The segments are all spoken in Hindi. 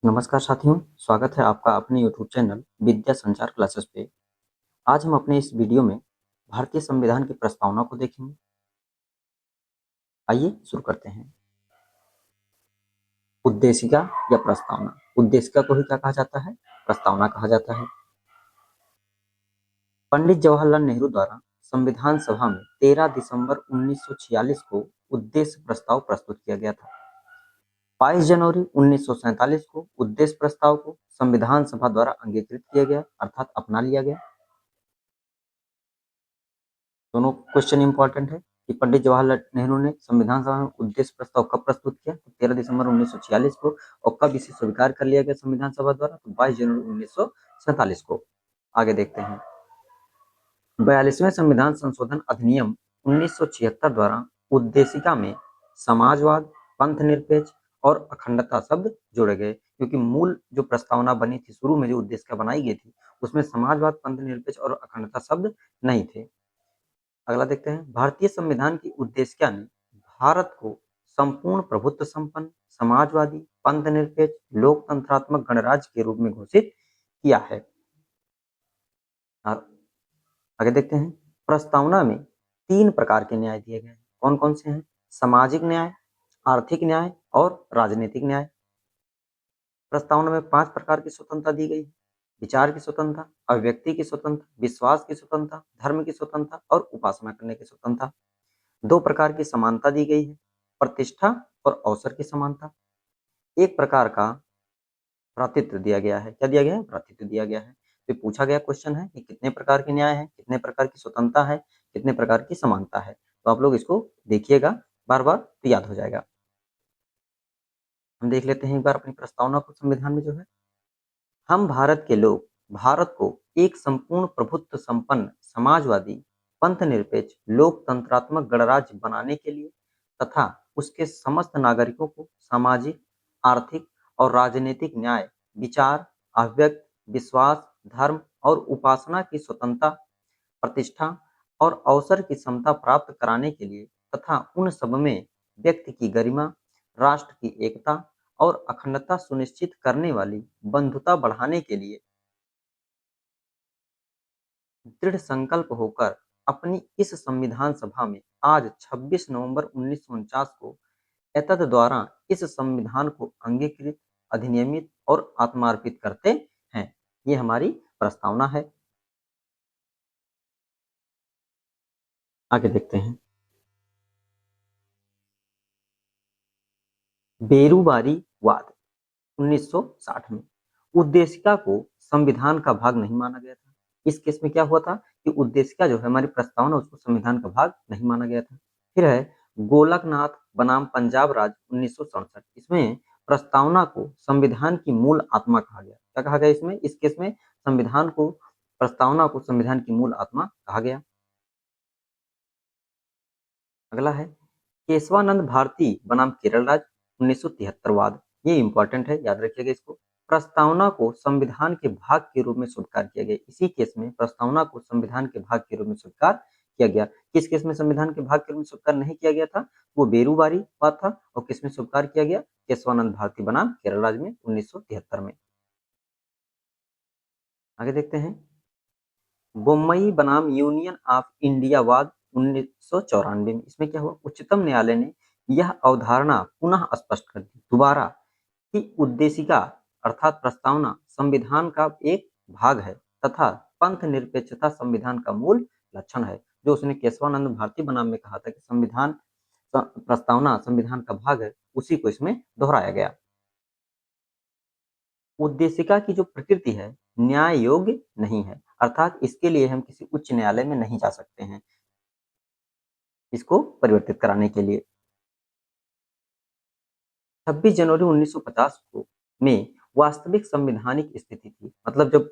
नमस्कार साथियों, स्वागत है आपका अपने यूट्यूब चैनल विद्या संचार क्लासेस पे। आज हम अपने इस वीडियो में भारतीय संविधान की प्रस्तावना को देखेंगे। आइए शुरू करते हैं। उद्देशिका या प्रस्तावना। उद्देशिका को ही क्या कहा जाता है? प्रस्तावना कहा जाता है। पंडित जवाहरलाल नेहरू द्वारा संविधान सभा में 13 दिसंबर 1946 को उद्देश्य प्रस्ताव प्रस्तुत किया गया था। 22 जनवरी 1947 को उद्देश्य प्रस्ताव को संविधान सभा द्वारा अंगीकृत किया गया, अर्थात अपना लिया गया। दोनों क्वेश्चन इंपॉर्टेंट है कि पंडित जवाहरलाल नेहरू ने संविधान सभा में उद्देश्य प्रस्ताव कब प्रस्तुत किया? तो 13 दिसंबर 1946 को। और कब इसे स्वीकार कर लिया गया संविधान सभा द्वारा? तो 22 जनवरी 1947 को। आगे देखते हैं। 42वें संविधान संशोधन अधिनियम 1976 द्वारा उद्देशिका में समाजवाद, पंथ निरपेक्ष और अखंडता शब्द जोड़े गए, क्योंकि मूल जो प्रस्तावना बनी थी, शुरू में जो उद्देशिका बनाई गई थी, उसमें समाजवाद, पंथ निरपेक्ष और अखंडता शब्द नहीं थे। अगला देखते हैं। भारतीय संविधान की उद्देशिका ने भारत को संपूर्ण प्रभुत्व संपन्न, समाजवादी, पंथ निरपेक्ष, लोकतंत्रात्मक गणराज्य के रूप में घोषित किया है। और आगे देखते हैं। प्रस्तावना में 3 प्रकार के न्याय दिए गए हैं। कौन कौन से हैं? सामाजिक न्याय, आर्थिक न्याय और राजनीतिक न्याय। प्रस्तावना में 5 प्रकार की स्वतंत्रता दी गई है। विचार की स्वतंत्रता, अभिव्यक्ति की स्वतंत्रता, विश्वास की स्वतंत्रता, धर्म की स्वतंत्रता और उपासना करने की स्वतंत्रता। 2 प्रकार की समानता दी गई है, प्रतिष्ठा और अवसर की समानता। 1 प्रकार का भ्रातृत्व दिया गया है। क्या दिया गया है? भ्रातृत्व दिया गया है। तो पूछा गया क्वेश्चन है कि कितने प्रकार के न्याय है, कितने प्रकार की स्वतंत्रता है, कितने प्रकार की समानता है। तो आप लोग इसको देखिएगा बार बार, तो याद हो जाएगा। हम देख लेते हैं एक बार अपनी प्रस्तावना को। संविधान में जो है, हम भारत के लोग भारत को एक संपूर्ण प्रभुत्व संपन्न, समाजवादी, पंथ निरपेक्ष, लोकतंत्रात्मक गणराज्य बनाने के लिए तथा उसके समस्त नागरिकों को सामाजिक, आर्थिक और राजनीतिक न्याय, विचार, अभिव्यक्त, विश्वास, धर्म और उपासना की स्वतंत्रता, प्रतिष्ठा और अवसर की समता प्राप्त कराने के लिए तथा उन सब में व्यक्ति की गरिमा, राष्ट्र की एकता और अखंडता सुनिश्चित करने वाली बंधुता बढ़ाने के लिए दृढ़ संकल्प होकर अपनी इस संविधान सभा में आज 26 नवंबर 1949 को एतद द्वारा इस संविधान को अंगीकृत, अधिनियमित और आत्मार्पित करते हैं। ये हमारी प्रस्तावना है। आगे देखते हैं। बेरूबारी वाद 1960 में उद्देशिका को संविधान का भाग नहीं माना गया था। इस केस में क्या हुआ था कि उद्देशिका जो है हमारी प्रस्तावना, उसको संविधान का भाग नहीं माना गया था। फिर है गोलकनाथ बनाम पंजाब राज्य 1967। इसमें प्रस्तावना को संविधान की मूल आत्मा कहा गया। क्या कहा गया इसमें? इस केस में संविधान को, प्रस्तावना को संविधान की मूल आत्मा कहा गया। अगला है केशवानंद भारती बनाम केरल राज्य 1973 वाद। ये इंपॉर्टेंट है, याद रखिएगा इसको। प्रस्तावना को संविधान के भाग के रूप में स्वीकार किया गया। इसी केस में प्रस्तावना को संविधान के भाग के रूप में स्वीकार किया गया। किस केस में संविधान के भाग के रूप में स्वीकार नहीं किया गया था? वो बेरूबारी वाद था। और किस में स्वीकार किया गया? केशवानंद भारती बनाम केरल राज्य में 1973 में। आगे देखते हैं। बोम्मई बनाम यूनियन ऑफ इंडिया वाद 1994 में। इसमें क्या हुआ? उच्चतम न्यायालय ने यह अवधारणा पुनः स्पष्ट कर दी दोबारा कि उद्देशिका अर्थात प्रस्तावना संविधान का एक भाग है तथा पंथ निरपेक्षता संविधान का मूल लक्षण है। जो उसने केशवानंद भारती बनाम में कहा था कि संविधान, प्रस्तावना संविधान का भाग है, उसी को इसमें दोहराया गया। उद्देशिका की जो प्रकृति है न्याय योग्य नहीं है, अर्थात इसके लिए हम किसी उच्च न्यायालय में नहीं जा सकते हैं इसको परिवर्तित कराने के लिए। 26 जनवरी 1950 को में वास्तविक संवैधानिक स्थिति थी। मतलब जब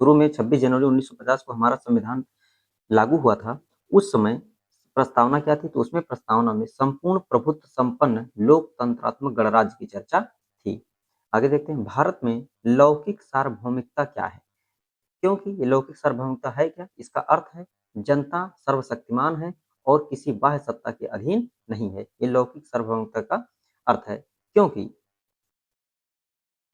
शुरू में 26 जनवरी 1950 को हमारा संविधान लागू हुआ था, उस समय प्रस्तावना क्या थी? तो उसमें प्रस्तावना में संपूर्ण प्रभुत्व संपन्न लोकतंत्रात्मक गणराज्य की चर्चा थी। आगे देखते हैं। भारत में लौकिक सार्वभौमिकता क्या है? क्योंकि ये लौकिक सार्वभौमिकता है क्या? इसका अर्थ है जनता सर्वशक्तिमान है और किसी बाह्य सत्ता के अधीन नहीं है। ये लौकिक सार्वभौमिकता का अर्थ है। क्योंकि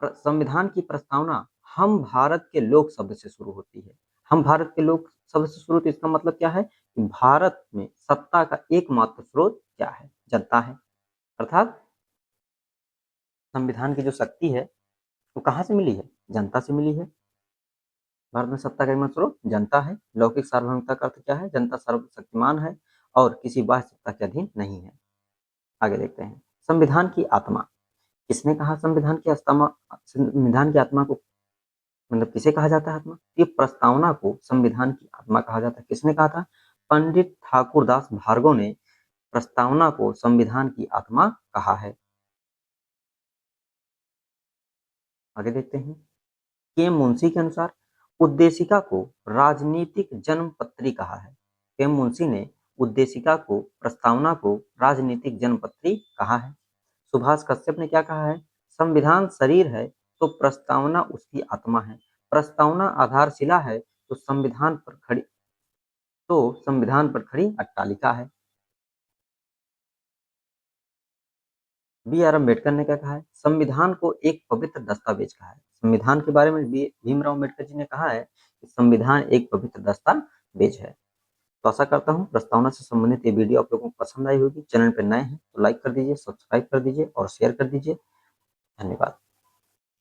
संविधान की प्रस्तावना हम भारत के लोग शब्द से शुरू होती है। हम भारत के लोग शब्द से शुरू होती है, इसका मतलब क्या है कि भारत में सत्ता का एकमात्र स्रोत क्या है? जनता है। अर्थात संविधान की जो शक्ति है वो कहाँ से मिली है? जनता से मिली है। भारत में सत्ता का एकमात्र स्रोत जनता है। लौकिक सार्वभौमिकता का अर्थ क्या है? जनता सर्वशक्तिमान है और किसी बाह्य सत्ता के अधीन नहीं है। आगे देखते हैं, संविधान की आत्मा। किसने कहा संविधान की आत्मा को, मतलब किसे कहा जाता है आत्मा? ये प्रस्तावना को संविधान की आत्मा कहा जाता है। किसने कहा था? पंडित ठाकुरदास भार्गव ने प्रस्तावना को संविधान की आत्मा कहा है। आगे देखते हैं, के मुंशी के अनुसार उद्देशिका को राजनीतिक जन्मपत्री कहा है। के मुंशी ने उद्देशिका को, प्रस्तावना को राजनीतिक जन्मपत्री कहा है। सुभाष कश्यप ने क्या कहा है? संविधान शरीर है तो प्रस्तावना उसकी आत्मा है। प्रस्तावना आधारशिला है तो संविधान पर खड़ी अट्टालिका है। बी आर अम्बेडकर ने क्या कहा है? संविधान को एक पवित्र दस्तावेज कहा है। संविधान के बारे में भीमराव अम्बेडकर जी ने कहा है कि संविधान एक पवित्र दस्तावेज है। तो आशा करता हूँ प्रस्तावना से संबंधित ये वीडियो आप लोगों को पसंद आई होगी। चैनल पर नए हैं तो लाइक कर दीजिए, सब्सक्राइब कर दीजिए और शेयर कर दीजिए। धन्यवाद।